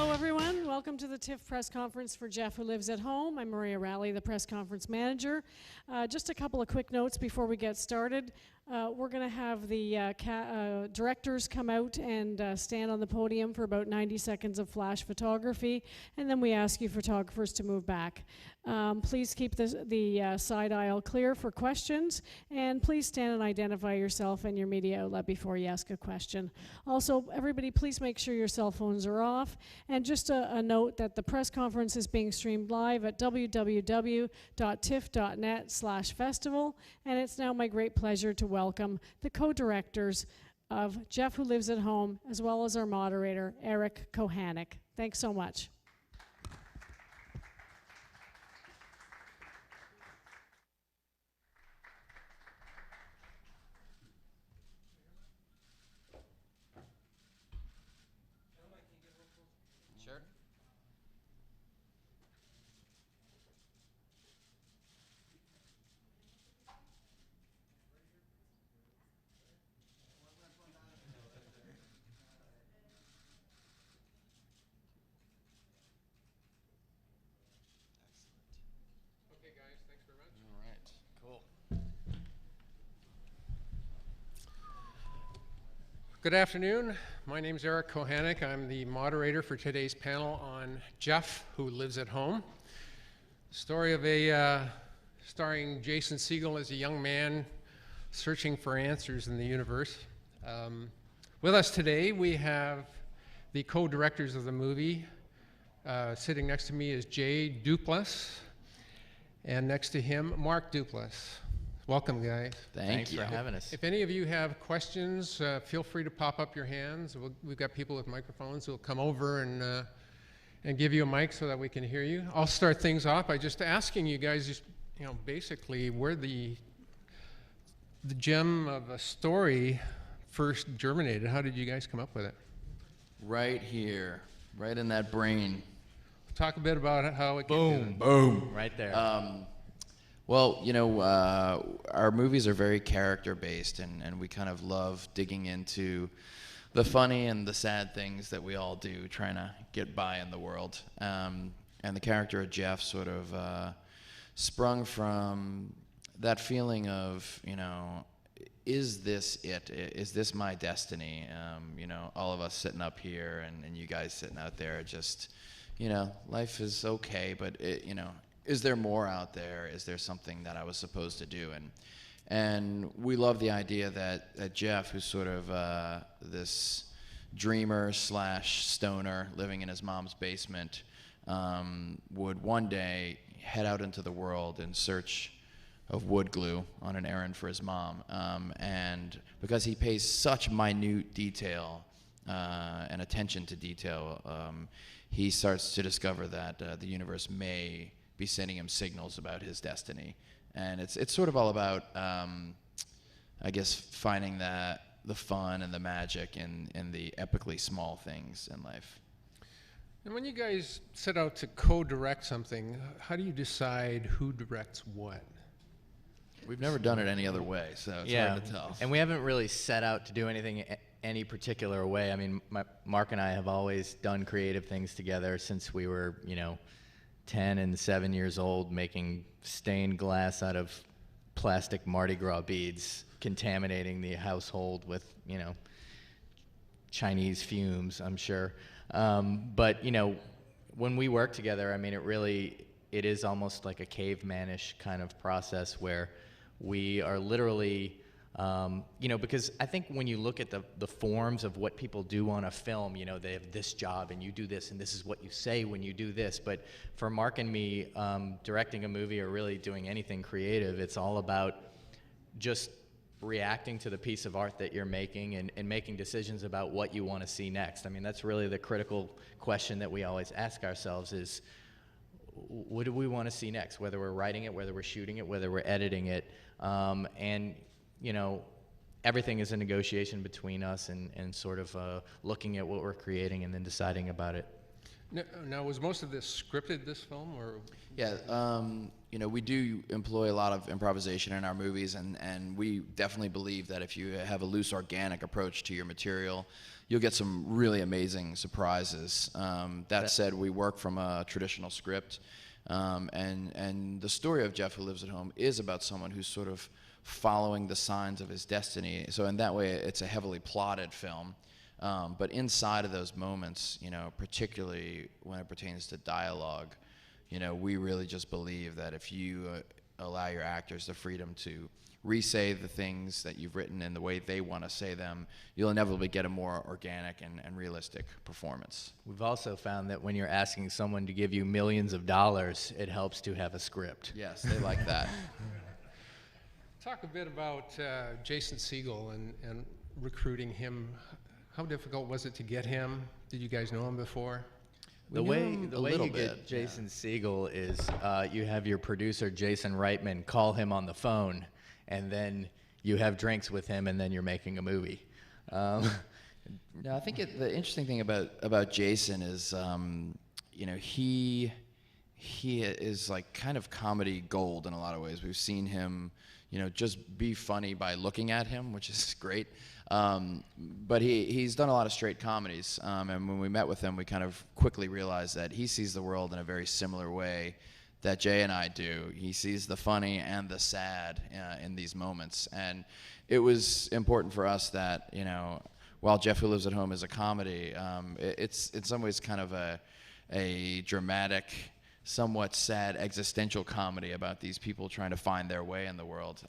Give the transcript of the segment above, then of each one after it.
Hello, everyone. Welcome to the TIFF press conference for Jeff Who Lives at Home. I'm Maria Rowley, the press conference manager. Just a couple of quick notes before we get started. We're going to have the directors come out and stand on the podium for about 90 seconds of flash photography, and then we ask you photographers to move back. Please keep the side aisle clear for questions, and please stand and identify yourself and your media outlet before you ask a question. Also, everybody, please make sure your cell phones are off. And just a note that the press conference is being streamed live at www.tiff.net/festival, and it's now my great pleasure to welcome the co-directors of Jeff Who Lives at Home, as well as our moderator, Eric Kohanek. Thanks so much. Sure. Okay, guys, thanks very much. All right, cool. Good afternoon. My name is Eric Kohanek. I'm the moderator for today's panel on Jeff Who Lives at Home. Story of starring Jason Segel as a young man searching for answers in the universe. With us today, we have the co-directors of the movie. Sitting next to me is Jay Duplass, and next to him, Mark Duplass. Welcome, guys. Thanks for having us. If any of you have questions, feel free to pop up your hands. We've got people with microphones who will come over and give you a mic so that we can hear you. I'll start things off by just asking you guys, just, basically where the gem of a story first germinated. How did you guys come up with it? Right here, right in that brain. Talk a bit about how it came. Boom. Right there. Well, our movies are very character-based, and we kind of love digging into the funny and the sad things that we all do, trying to get by in the world. And the character of Jeff sort of sprung from that feeling of, is this it? Is this my destiny? All of us sitting up here and you guys sitting out there, just, life is okay, but is there more out there? Is there something that I was supposed to do? And we love the idea that Jeff, who's sort of this dreamer / stoner living in his mom's basement, would one day head out into the world in search of wood glue on an errand for his mom. And because he pays such minute detail and attention to detail, he starts to discover that the universe may be sending him signals about his destiny. And it's sort of all about, finding the fun and the magic in the epically small things in life. And when you guys set out to co-direct something, how do you decide who directs what? We've never done it any other way, so it's hard to tell. And we haven't really set out to do anything any particular way. I mean, Mark and I have always done creative things together since we were, 10 and 7 years old, making stained glass out of plastic Mardi Gras beads, contaminating the household with, Chinese fumes, I'm sure. But, when we work together, I mean, it is almost like a cavemanish kind of process where we are literally, because I think when you look at the forms of what people do on a film, they have this job and you do this and this is what you say when you do this. But for Mark and me, directing a movie or really doing anything creative, it's all about just reacting to the piece of art that you're making and making decisions about what you want to see next. I mean, that's really the critical question that we always ask ourselves is, what do we want to see next? Whether we're writing it, whether we're shooting it, whether we're editing it. Everything is a negotiation between us and sort of looking at what we're creating and then deciding about it. Now, was most of this scripted, this film, or? Yeah, we do employ a lot of improvisation in our movies, and we definitely believe that if you have a loose, organic approach to your material, you'll get some really amazing surprises. That said, we work from a traditional script, and the story of Jeff Who Lives at Home is about someone who's sort of following the signs of his destiny. So in that way, it's a heavily plotted film. But inside of those moments, particularly when it pertains to dialogue, we really just believe that if you allow your actors the freedom to re-say the things that you've written in the way they want to say them, you'll inevitably get a more organic and realistic performance. We've also found that when you're asking someone to give you millions of dollars, it helps to have a script. Yes, they like that. Talk a bit about Jason Segel and recruiting him. How difficult was it to get him? Did you guys know him before? The We way knew him a you little get bit, Jason Segel is you have your producer Jason Reitman call him on the phone, and then you have drinks with him, and then you're making a movie. No, I think the interesting thing about Jason is, he is like kind of comedy gold in a lot of ways. We've seen him, just be funny by looking at him, which is great. But he's done a lot of straight comedies, and when we met with him, we kind of quickly realized that he sees the world in a very similar way that Jay and I do. He sees the funny and the sad in these moments, and it was important for us that, while Jeff Who Lives at Home is a comedy, it's in some ways kind of a dramatic, somewhat sad existential comedy about these people trying to find their way in the world.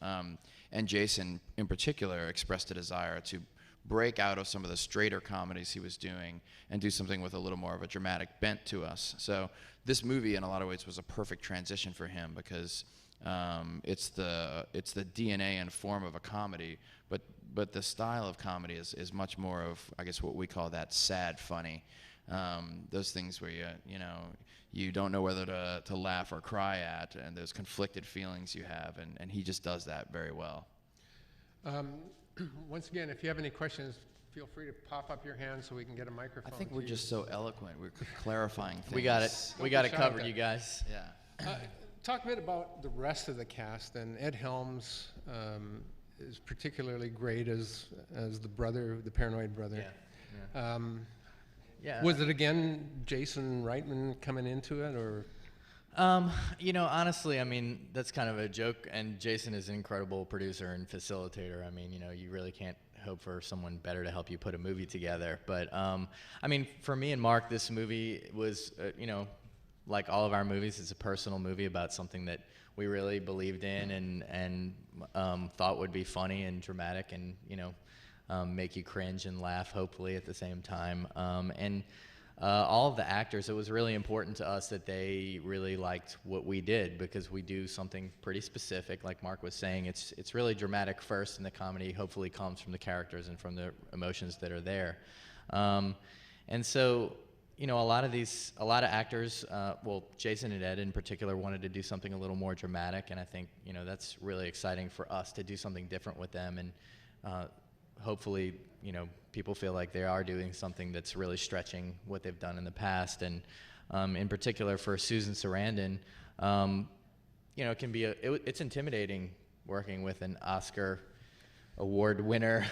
And Jason, in particular, expressed a desire to break out of some of the straighter comedies he was doing and do something with a little more of a dramatic bent to us. So this movie, in a lot of ways, was a perfect transition for him because it's the DNA and form of a comedy, but the style of comedy is much more of, I guess, what we call that sad funny. Those things where you don't know whether to laugh or cry at, and those conflicted feelings you have, and he just does that very well. Once again, if you have any questions, feel free to pop up your hand so we can get a microphone. I think to we're you. just so eloquent. We're clarifying things. We got it. We got it covered, you guys. Yeah. Talk a bit about the rest of the cast, and Ed Helms is particularly great as the brother, the paranoid brother. Yeah. Yeah. Was it again Jason Reitman coming into it, or? Honestly, I mean, that's kind of a joke, and Jason is an incredible producer and facilitator. I mean, you really can't hope for someone better to help you put a movie together. But, I mean, for me and Mark, this movie was, like all of our movies, it's a personal movie about something that we really believed in and thought would be funny and dramatic and, make you cringe and laugh, hopefully, at the same time. All of the actors, it was really important to us that they really liked what we did because we do something pretty specific. Like Mark was saying, it's really dramatic first, and the comedy hopefully comes from the characters and from the emotions that are there. And so, a lot of actors, Jason and Ed in particular wanted to do something a little more dramatic, and I think, that's really exciting for us to do something different with them, and hopefully, people feel like they are doing something that's really stretching what they've done in the past. And in particular for Susan Sarandon, it can be it's intimidating working with an Oscar award winner,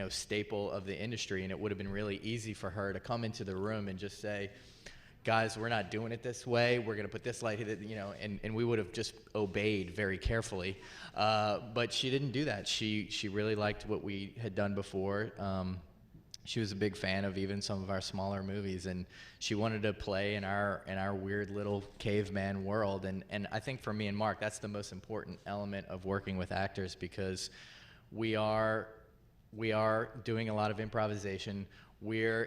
staple of the industry. And it would have been really easy for her to come into the room and just say, guys, we're not doing it this way. We're going to put this light, and we would have just obeyed very carefully. But she didn't do that. She really liked what we had done before. She was a big fan of even some of our smaller movies, and she wanted to play in our weird little caveman world. And I think for me and Mark, that's the most important element of working with actors because we are doing a lot of improvisation.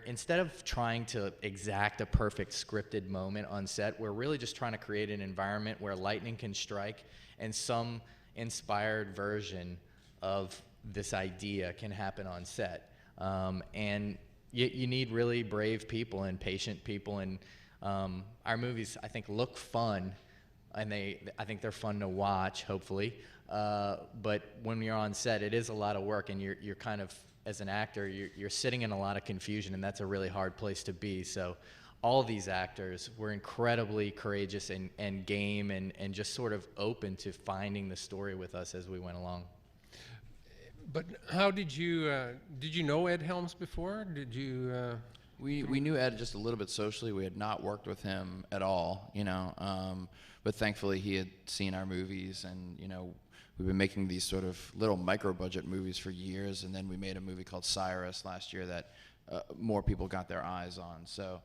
Instead of trying to exact a perfect scripted moment on set, we're really just trying to create an environment where lightning can strike and some inspired version of this idea can happen on set. And you need really brave people and patient people, and our movies, I think, look fun, and I think they're fun to watch, hopefully. But when you're on set, it is a lot of work, and you're kind of, as an actor, you're sitting in a lot of confusion, and that's a really hard place to be. So all these actors were incredibly courageous and game and just sort of open to finding the story with us as we went along. But how did you know Ed Helms before? Did you? We knew Ed just a little bit socially. We had not worked with him at all, but thankfully he had seen our movies, and we've been making these sort of little micro-budget movies for years, and then we made a movie called Cyrus last year that more people got their eyes on. So,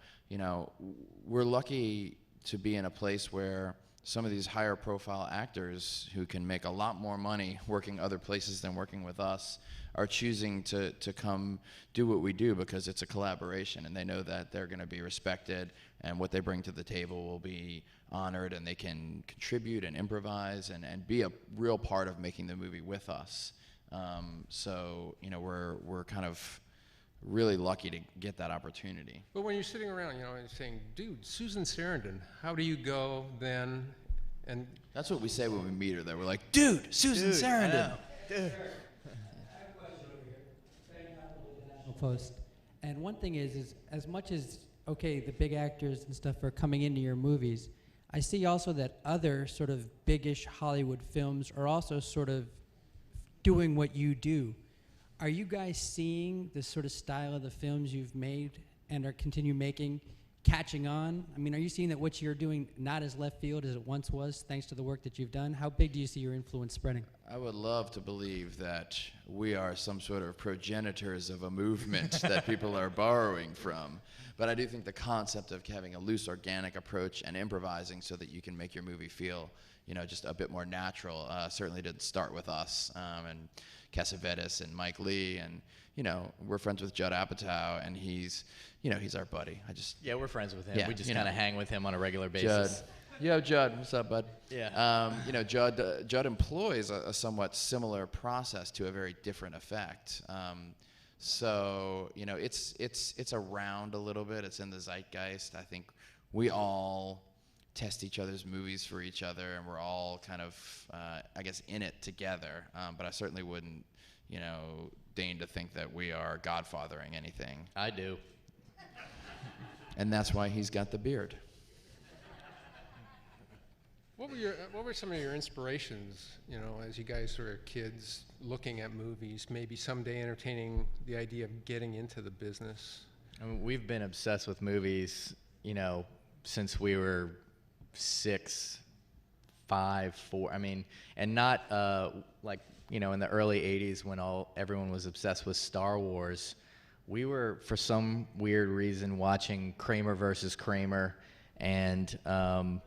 we're lucky to be in a place where some of these higher profile actors who can make a lot more money working other places than working with us are choosing to come do what we do because it's a collaboration, and they know that they're going to be respected and what they bring to the table will be honored, and they can contribute and improvise and be a real part of making the movie with us. So we're kind of really lucky to get that opportunity. But when you're sitting around, and saying, "Dude, Susan Sarandon," how do you go then? And That's what we say when we meet her. There, we're like, "Dude, Susan Sarandon." Dude. Post. And one thing is as much as, okay, the big actors and stuff are coming into your movies, I see also that other sort of big-ish Hollywood films are also sort of doing what you do. Are you guys seeing this sort of style of the films you've made and are continue making catching on? I mean, are you seeing that what you're doing not as left field as it once was thanks to the work that you've done? How big do you see your influence spreading? I would love to believe that we are some sort of progenitors of a movement that people are borrowing from. But I do think the concept of having a loose, organic approach and improvising so that you can make your movie feel, just a bit more natural certainly didn't start with us. And Cassavetes and Mike Lee, and we're friends with Judd Apatow, and he's our buddy. Yeah, we're friends with him. Yeah, We just kind of hang with him on a regular basis. Judd. Yo, Judd, what's up, bud? Yeah. Judd employs a somewhat similar process to a very different effect. So it's around a little bit. It's in the zeitgeist. I think we all test each other's movies for each other, and we're all kind of, in it together. But I certainly wouldn't, deign to think that we are godfathering anything. I do. And that's why he's got the beard. What were some of your inspirations, as you guys were kids looking at movies, maybe someday entertaining the idea of getting into the business? I mean, we've been obsessed with movies, since we were 6, 5, 4. I mean, and not in the early 80s when everyone was obsessed with Star Wars. We were, for some weird reason, watching Kramer versus Kramer and Annie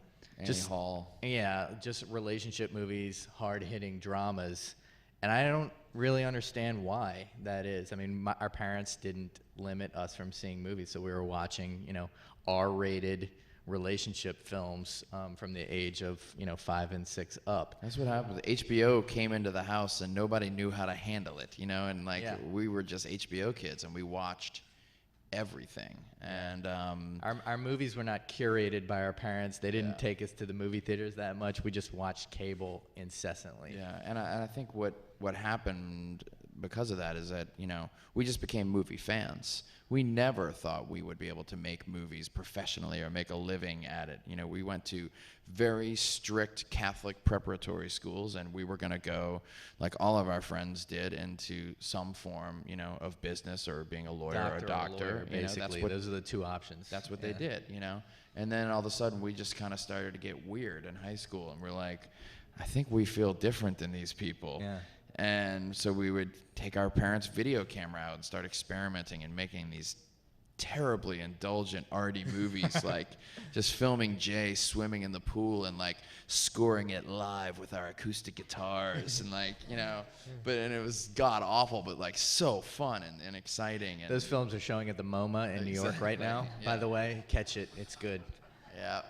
Hall. Yeah, just relationship movies, hard-hitting dramas. And I don't really understand why that is. I mean, our parents didn't limit us from seeing movies, so we were watching, R-rated relationship films from the age of 5 and 6 up. That's what happened. HBO came into the house and nobody knew how to handle it, and we were just HBO kids and we watched everything. And our movies were not curated by our parents. They didn't take us to the movie theaters that much. We just watched cable incessantly. Yeah, and I think what happened because of that is that we just became movie fans. We never thought we would be able to make movies professionally or make a living at it. We went to very strict Catholic preparatory schools, and we were going to go, like all of our friends did, into some form, of business or being a lawyer or a doctor. Lawyer, basically, those are the two options. That's what they did, And then all of a sudden, we just kind of started to get weird in high school, and we're like, I think we feel different than these people. Yeah. And so we would take our parents' video camera out and start experimenting and making these terribly indulgent arty movies, like just filming Jay swimming in the pool and like scoring it live with our acoustic guitars and and it was god awful, but like so fun and exciting. And those films are showing at the MoMA in New York right now. Yeah. By the way, catch it. It's good. Yeah.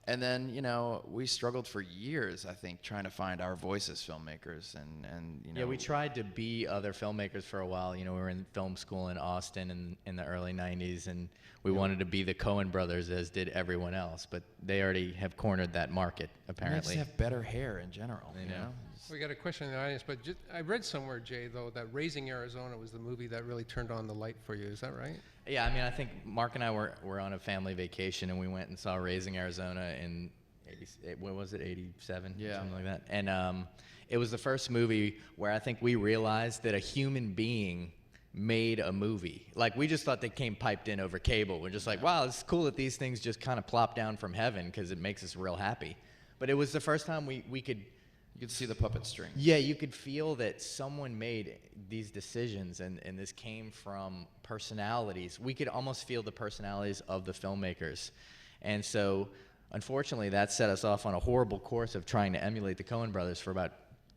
And then, we struggled for years, I think, trying to find our voice as filmmakers. And Yeah, we tried to be other filmmakers for a while. We were in film school in Austin in the early 90s, and we wanted to be the Coen brothers, as did everyone else. But they already have cornered that market, They just apparently. have better hair in general, you know? We got a question in the audience, but I read somewhere, Jay, though, that Raising Arizona was the movie that really turned on the light for you. Is that right? Yeah, I mean, I think Mark and I were on a family vacation, and we went and saw Raising Arizona in, what was it, 87? Yeah. Something like that. And it was the first movie where I think we realized that a human being made a movie. Like, we just thought they came piped in over cable. We're just like, wow, it's cool that these things just kind of plop down from heaven because it makes us real happy. But it was the first time we could... You could see the puppet string. Yeah, you could feel that someone made these decisions, and this came from personalities. We could almost feel the personalities of the filmmakers. And so, unfortunately, that set us off on a horrible course of trying to emulate the Coen brothers for about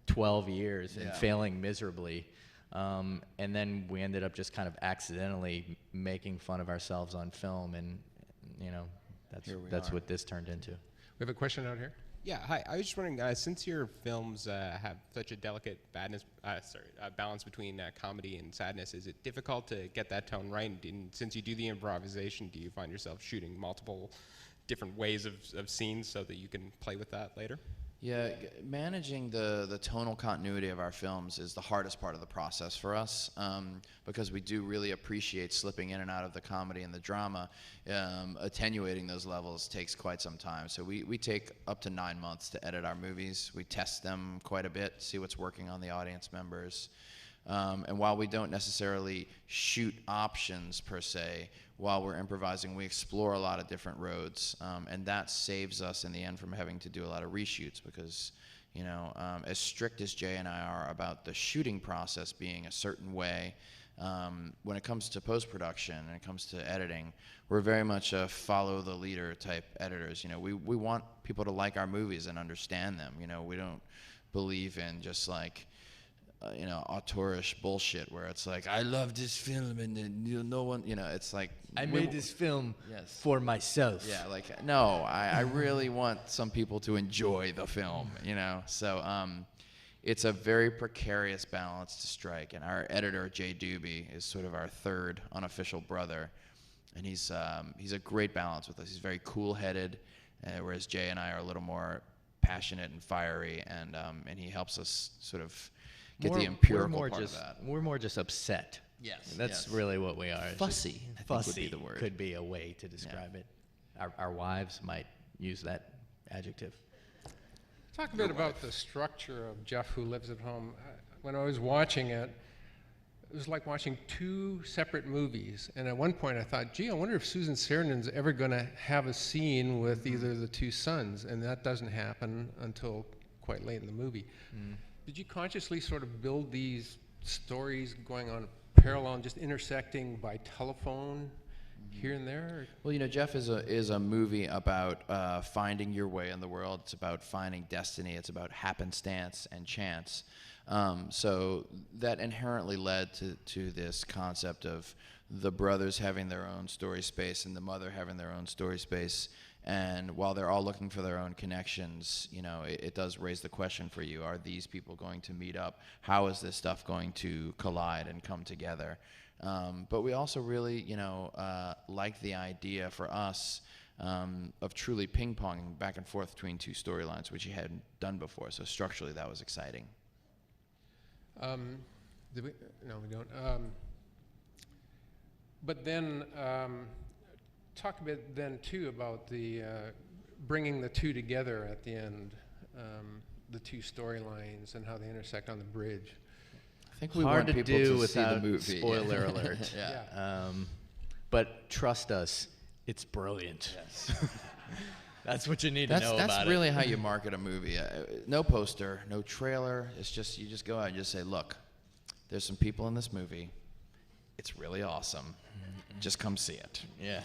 12 years and failing miserably. And then we ended up just kind of accidentally making fun of ourselves on film, and, you know, that's what this turned into. We have a question out here. Yeah, hi. I was just wondering, since your films have such a delicate balance between comedy and sadness, is it difficult to get that tone right? And since you do the improvisation, do you find yourself shooting multiple different ways of scenes so that you can play with that later? Yeah, managing the tonal continuity of our films is the hardest part of the process for us, because we do really appreciate slipping in and out of the comedy and the drama. Attenuating those levels takes quite some time. So we take up to 9 months to edit our movies. We test them quite a bit, see what's working on the audience members. And while we don't necessarily shoot options per se, while we're improvising, we explore a lot of different roads, and that saves us in the end from having to do a lot of reshoots because, you know, as strict as Jay and I are about the shooting process being a certain way, when it comes to post-production and it comes to editing, we're very much a follow-the-leader type editors. You know, we want people to like our movies and understand them. You know, we don't believe in just like, you know, auteurish bullshit where it's like, I love this film and then no one, you know, it's like I made this film Yes. for myself. Yeah, like, no, I really want some people to enjoy the film, you know? So it's a very precarious balance to strike. And our editor, Jay Doobie, is sort of our third unofficial brother. And he's a great balance with us. He's very cool-headed, whereas Jay and I are a little more passionate and fiery, and he helps us sort of get the empirical part of that. We're more just upset. Yes, That's yes. really what we are. It's just Fussy, I think fussy would be the word. could be a way to describe it. Our wives might use that adjective. Talk a bit about the structure of Jeff Who Lives at Home. When I was watching it, it was like watching two separate movies. And at one point I thought, gee, I wonder if Susan Sarandon's ever going to have a scene with either of the two sons. And that doesn't happen until quite late in the movie. Did you consciously sort of build these stories going on parallel and just intersecting by telephone here and there? Well, you know, Jeff is a movie about finding your way in the world. It's about finding destiny. It's about happenstance and chance. So that inherently led to this concept of the brothers having their own story space and the mother having their own story space. And while they're all looking for their own connections, you know, it does raise the question for you, are these people going to meet up? How is this stuff going to collide and come together? But we also really, you know, like the idea for us of truly ping-ponging back and forth between two storylines, which he hadn't done before. So structurally, that was exciting. No, we don't. But then talk a bit then too about the bringing the two together at the end, the two storylines and how they intersect on the bridge. I think we Hard want to people do to see the without movie. spoiler alert. Yeah. But trust us, it's brilliant. Yes. That's what you need to know about That's it. really how you market a movie. No poster, no trailer. It's just, you just go out and just say, look, there's some people in this movie. It's really awesome. Just come see it. Yeah.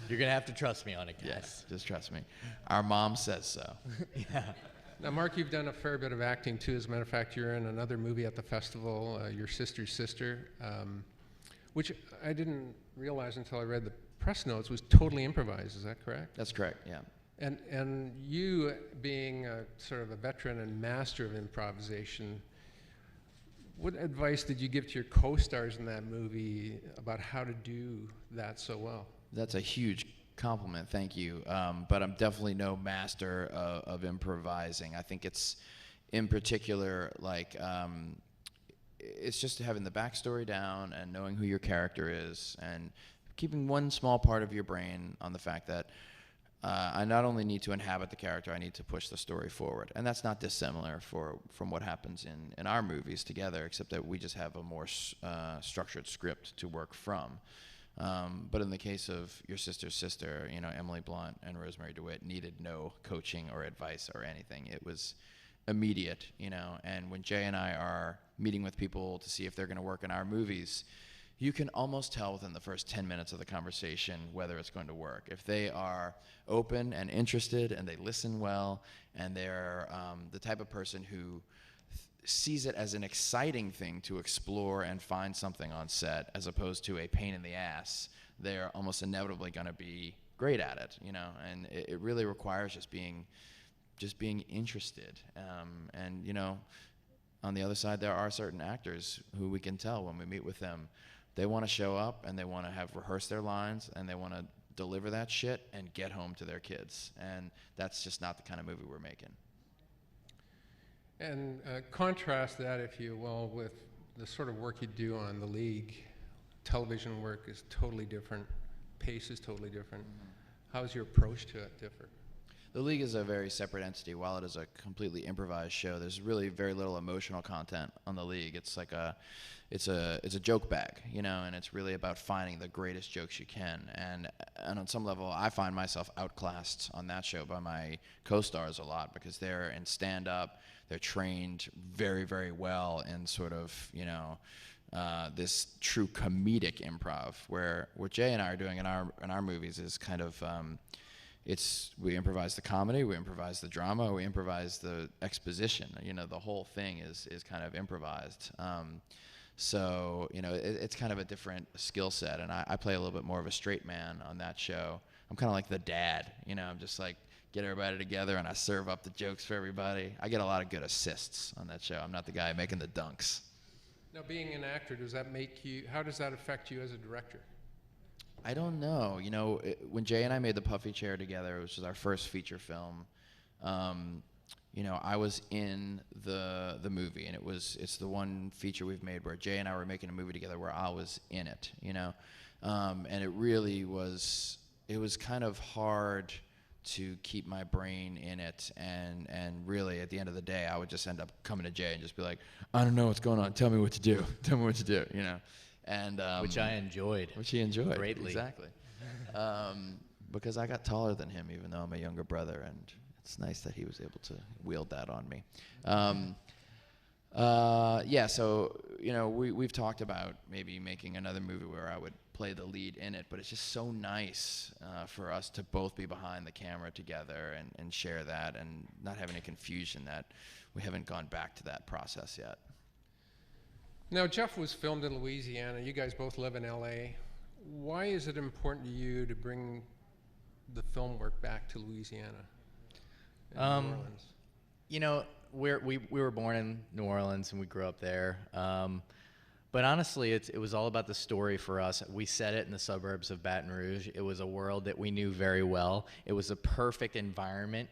You're going to have to trust me on it, guys. Yes, just trust me. Our mom says so. Yeah. Now, Mark, you've done a fair bit of acting too. As a matter of fact, you're in another movie at the festival, Your Sister's Sister, which I didn't realize until I read the press notes was totally improvised. Is that correct? That's correct, yeah. And you being sort of a veteran and master of improvisation, what advice did you give to your co-stars in that movie about how to do that so well? That's a huge compliment. Thank you. But I'm definitely no master of improvising. I think it's, in particular, like, it's just having the backstory down and knowing who your character is and keeping one small part of your brain on the fact that I not only need to inhabit the character, I need to push the story forward. And that's not dissimilar from what happens in our movies together, except that we just have a more structured script to work from. But in the case of Your Sister's Sister, you know, Emily Blunt and Rosemary DeWitt needed no coaching or advice or anything. It was immediate, you know. And when Jay and I are meeting with people to see if they're going to work in our movies, you can almost tell within the first 10 minutes of the conversation whether it's going to work. If they are open and interested and they listen well and they're the type of person who sees it as an exciting thing to explore and find something on set as opposed to a pain in the ass, they're almost inevitably going to be great at it, you know. And it really requires just being interested. And, you know, on the other side, there are certain actors who we can tell when we meet with them, they want to show up and they want to have rehearsed their lines and they want to deliver that shit and get home to their kids. And that's just not the kind of movie we're making. And contrast that, if you will, with the sort of work you do on The League. Television work is totally different. Pace is totally different. How's your approach to it differ? The League is a very separate entity. While it is a completely improvised show, there's really very little emotional content on The League. It's like it's a joke bag, you know, and it's really about finding the greatest jokes you can. And on some level, I find myself outclassed on that show by my co-stars a lot because they're in stand-up, they're trained very, very well in sort of, you know, this true comedic improv. Where what Jay and I are doing in our movies is kind of we improvise the comedy, we improvise the drama, we improvise the exposition. You know, the whole thing is kind of improvised. So, you know, it's kind of a different skill set, and I play a little bit more of a straight man on that show. I'm kind of like the dad, you know, I'm just like, get everybody together and I serve up the jokes for everybody. I get a lot of good assists on that show. I'm not the guy making the dunks. Now, being an actor, how does that affect you as a director? I don't know. You know, when Jay and I made The Puffy Chair together, which was our first feature film, you know, I was in the movie, and it's the one feature we've made where Jay and I were making a movie together where I was in it, you know. And it really was kind of hard to keep my brain in it, and really at the end of the day I would just end up coming to Jay and just be like, I don't know what's going on, tell me what to do, you know. And which I enjoyed. Which he enjoyed greatly. Exactly. Because I got taller than him, even though I'm a younger brother, and it's nice that he was able to wield that on me. Yeah, so, you know, we've talked about maybe making another movie where I would play the lead in it, but it's just so nice for us to both be behind the camera together and share that and not have any confusion that we haven't gone back to that process yet. Now, Jeff was filmed in Louisiana. You guys both live in LA. Why is it important to you to bring the film work back to Louisiana and New Orleans? You know, we were born in New Orleans and we grew up there. But honestly, it was all about the story for us. We set it in the suburbs of Baton Rouge. It was a world that we knew very well. It was a perfect environment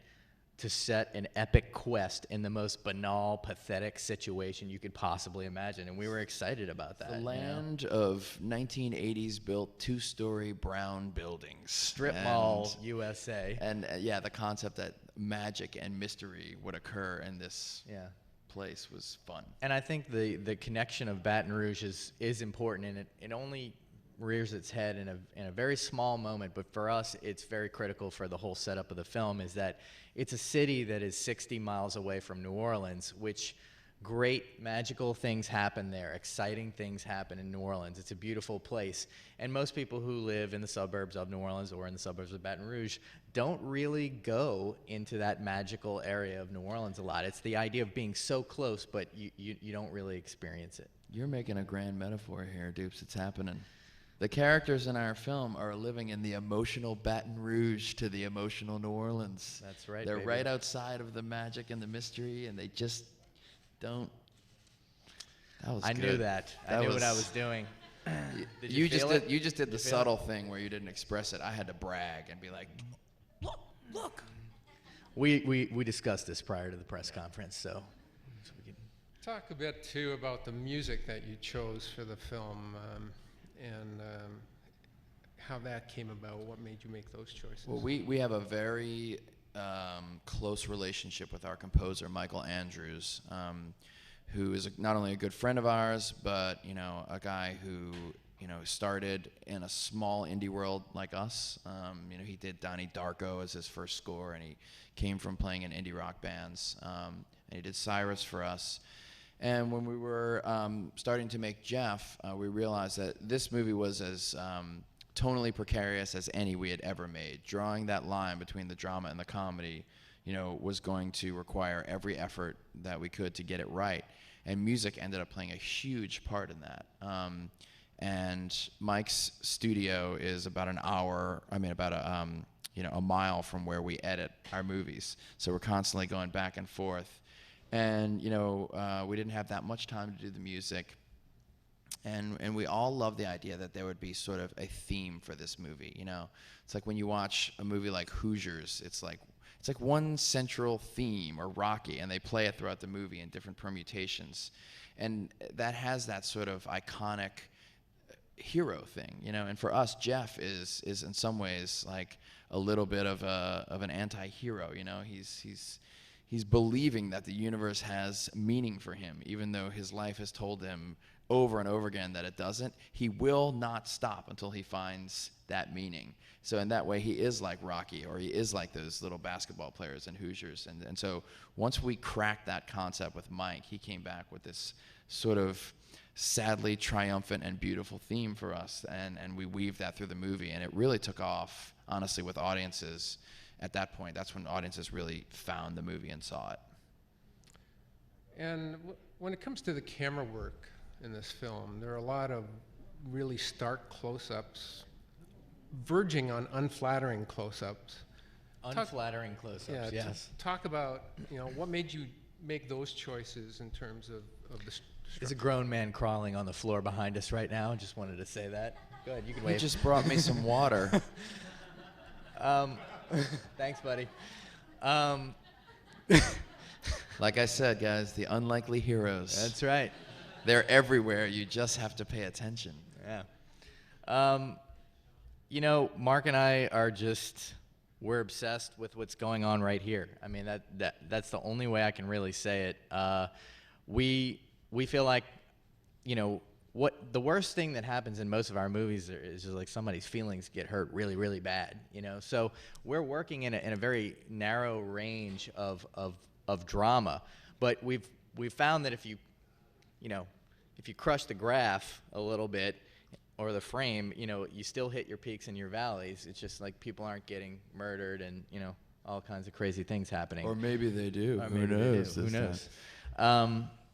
to set an epic quest in the most banal, pathetic situation you could possibly imagine. And we were excited about that. The land of 1980s built two-story brown buildings. Strip mall, USA. And yeah, the concept that magic and mystery would occur in this place was fun. And I think the connection of Baton Rouge is important, and it only rears its head in a very small moment, but for us it's very critical for the whole setup of the film, is that it's a city that is 60 miles away from New Orleans, which great magical things happen there, exciting things happen in New Orleans. It's a beautiful place, and most people who live in the suburbs of New Orleans or in the suburbs of Baton Rouge don't really go into that magical area of New Orleans a lot. It's the idea of being so close, but you don't really experience it. You're making a grand metaphor here, Dupes. It's happening. The characters in our film are living in the emotional Baton Rouge to the emotional New Orleans. That's right, They're baby. right outside of the magic and the mystery, and they just don't. That was I good. knew that. I knew what I was doing. Did you feel it? You just did the Did you feel it? subtle thing where you didn't express it. I had to brag and be like, look. We discussed this prior to the press conference, so we can. Talk a bit too about the music that you chose for the film, and how that came about. What made you make those choices? Well, we have a very close relationship with our composer, Michael Andrews, who is not only a good friend of ours, but a guy who started in a small indie world like us. He did Donnie Darko as his first score, and he came from playing in indie rock bands, and he did Cyrus for us. And when we were starting to make Jeff, we realized that this movie was as tonally precarious as any we had ever made. Drawing that line between the drama and the comedy, was going to require every effort that we could to get it right. And music ended up playing a huge part in that. And Mike's studio is about a mile from where we edit our movies. So we're constantly going back and forth. And, we didn't have that much time to do the music. And we all loved the idea that there would be sort of a theme for this movie. It's like when you watch a movie like Hoosiers, it's like one central theme, or Rocky, and they play it throughout the movie in different permutations. And that has that sort of iconic hero thing, and for us, Jeff is in some ways like a little bit of an anti-hero. He's believing that the universe has meaning for him, even though his life has told him over and over again that it doesn't. He will not stop until he finds that meaning. So in that way, he is like Rocky, or he is like those little basketball players in Hoosiers. And so once we cracked that concept with Mike, he came back with this sort of sadly triumphant and beautiful theme for us, and we weaved that through the movie, and it really took off, honestly, with audiences. At that point, that's when audiences really found the movie and saw it. And when it comes to the camera work in this film, there are a lot of really stark close-ups, verging on unflattering close-ups. Unflattering close-ups, Yeah, yes. Talk about, what made you make those choices in terms of the There's a grown man crawling on the floor behind us right now. Just wanted to say that. Go ahead, you can He wave. just brought me some water. Thanks, buddy. Like I said, guys, the unlikely heroes. That's right. They're everywhere. You just have to pay attention. Yeah. Mark and I we're obsessed with what's going on right here. I mean, that's the only way I can really say it. We feel like, what the worst thing that happens in most of our movies is just like somebody's feelings get hurt really, really bad, So we're working in a very narrow range of drama, but we've found that if you crush the graph a little bit, or the frame, you still hit your peaks and your valleys. It's just like people aren't getting murdered and, all kinds of crazy things happening. Or maybe they do. Who knows? Who knows?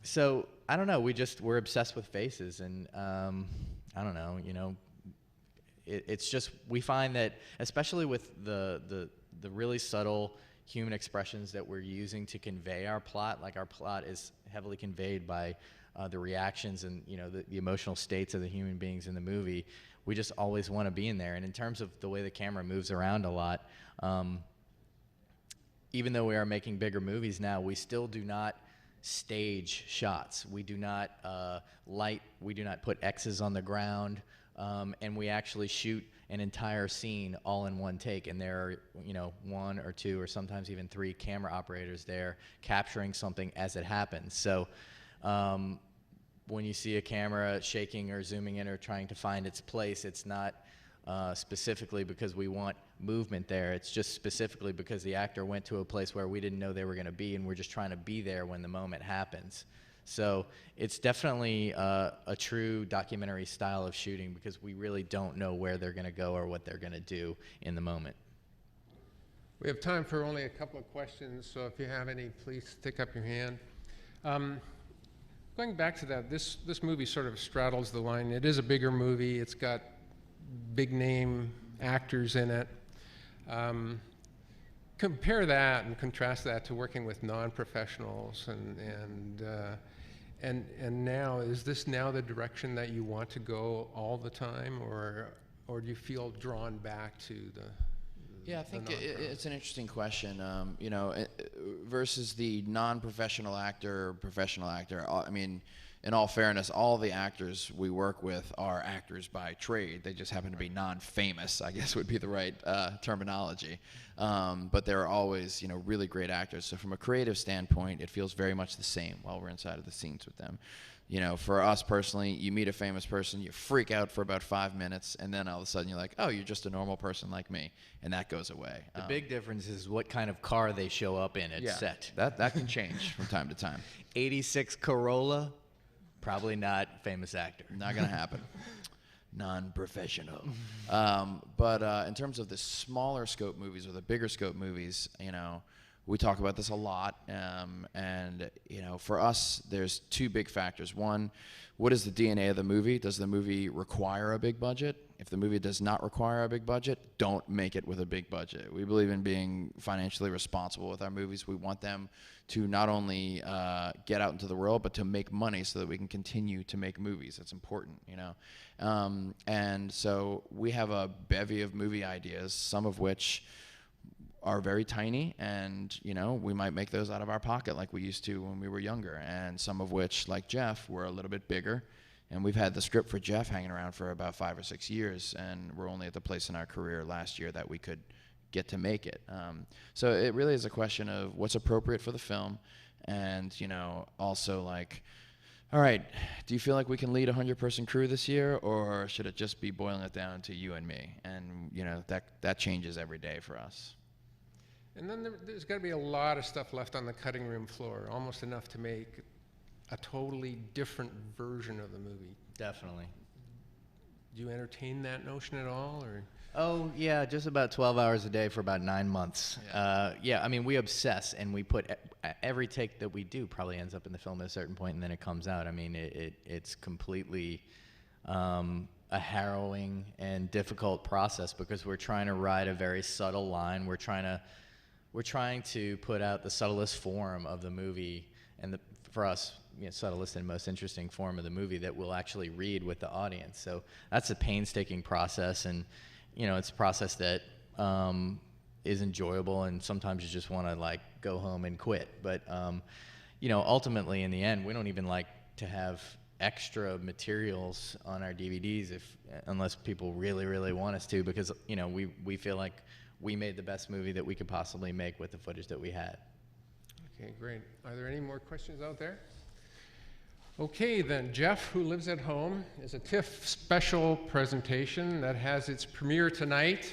So I don't know. We're obsessed with faces, and I don't know. It's just, we find that, especially with the really subtle human expressions that we're using to convey our plot, like our plot is heavily conveyed by the reactions and the emotional states of the human beings in the movie. We just always want to be in there. And in terms of the way the camera moves around a lot, even though we are making bigger movies now, we still do not stage shots. We do not we do not put X's on the ground, and we actually shoot an entire scene all in one take. And there are, one or two or sometimes even three camera operators there capturing something as it happens. So when you see a camera shaking or zooming in or trying to find its place, it's not specifically because we want movement there. It's just specifically because the actor went to a place where we didn't know they were going to be, and we're just trying to be there when the moment happens. So it's definitely a true documentary style of shooting, because we really don't know where they're going to go or what they're going to do in the moment. We have time for only a couple of questions, so if you have any, please stick up your hand. Going back to that, this movie sort of straddles the line. It is a bigger movie. It's got big name actors in it. Compare that and contrast that to working with non-professionals And now, is this now the direction that you want to go all the time, or do you feel drawn back to the? Yeah, I think the non-pro? it's an interesting question. You know, versus the non-professional actor, professional actor. I mean, in all fairness, all the actors we work with are actors by trade. They just happen to be non-famous, I guess would be the right terminology. But they're always, you know, really great actors. So from a creative standpoint, it feels very much the same while we're inside of the scenes with them. You know, for us personally, you meet a famous person, you freak out for about 5 minutes, and then all of a sudden you're like, oh, you're just a normal person like me, and that goes away. The big difference is what kind of car they show up in at set. That can change from time to time. 86 Corolla, probably not famous actor. Not gonna happen. Non-professional. But in terms of the smaller scope movies or the bigger scope movies, you know, we talk about this a lot, and you know, for us, there's two big factors. One, what is the DNA of the movie? Does the movie require a big budget? If the movie does not require a big budget, don't make it with a big budget. We believe in being financially responsible with our movies. We want them to not only get out into the world, but to make money so that we can continue to make movies. That's important, you know. And so we have a bevy of movie ideas, some of which are very tiny, and you know, we might make those out of our pocket like we used to when we were younger, and some of which, like Jeff, were a little bit bigger. And we've had the script for Jeff hanging around for about 5 or 6 years, and we're only at the place in our career last year that we could get to make it. So it really is a question of what's appropriate for the film, and you know, also like, all right, do you feel like we can lead a 100-person crew this year, or should it just be boiling it down to you and me? And you know, that changes every day for us. And then there's got to be a lot of stuff left on the cutting room floor, almost enough to make a totally different version of the movie. Definitely. Do you entertain that notion at all, or? Oh, yeah, just about 12 hours a day for about 9 months. Yeah, I mean, we obsess, and we put every take that we do probably ends up in the film at a certain point, and then it comes out. I mean, it's completely a harrowing and difficult process because we're trying to ride a very subtle line. We're trying to put out the subtlest form of the movie, and for us, you know, subtlest and most interesting form of the movie that we'll actually read with the audience. So that's a painstaking process, and you know, it's a process that is enjoyable, and sometimes you just want to like go home and quit. But you know, ultimately, in the end, we don't even like to have extra materials on our DVDs unless people really, really want us to, because you know, we feel like we made the best movie that we could possibly make with the footage that we had. Okay, great. Are there any more questions out there? Okay, then, Jeff, Who Lives at Home, is a TIFF special presentation that has its premiere tonight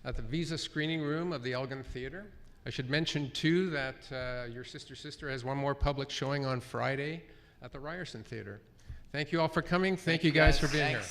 at the Visa Screening Room of the Elgin Theatre. I should mention, too, that your sister has one more public showing on Friday at the Ryerson Theatre. Thank you all for coming. Thank you guys for being here.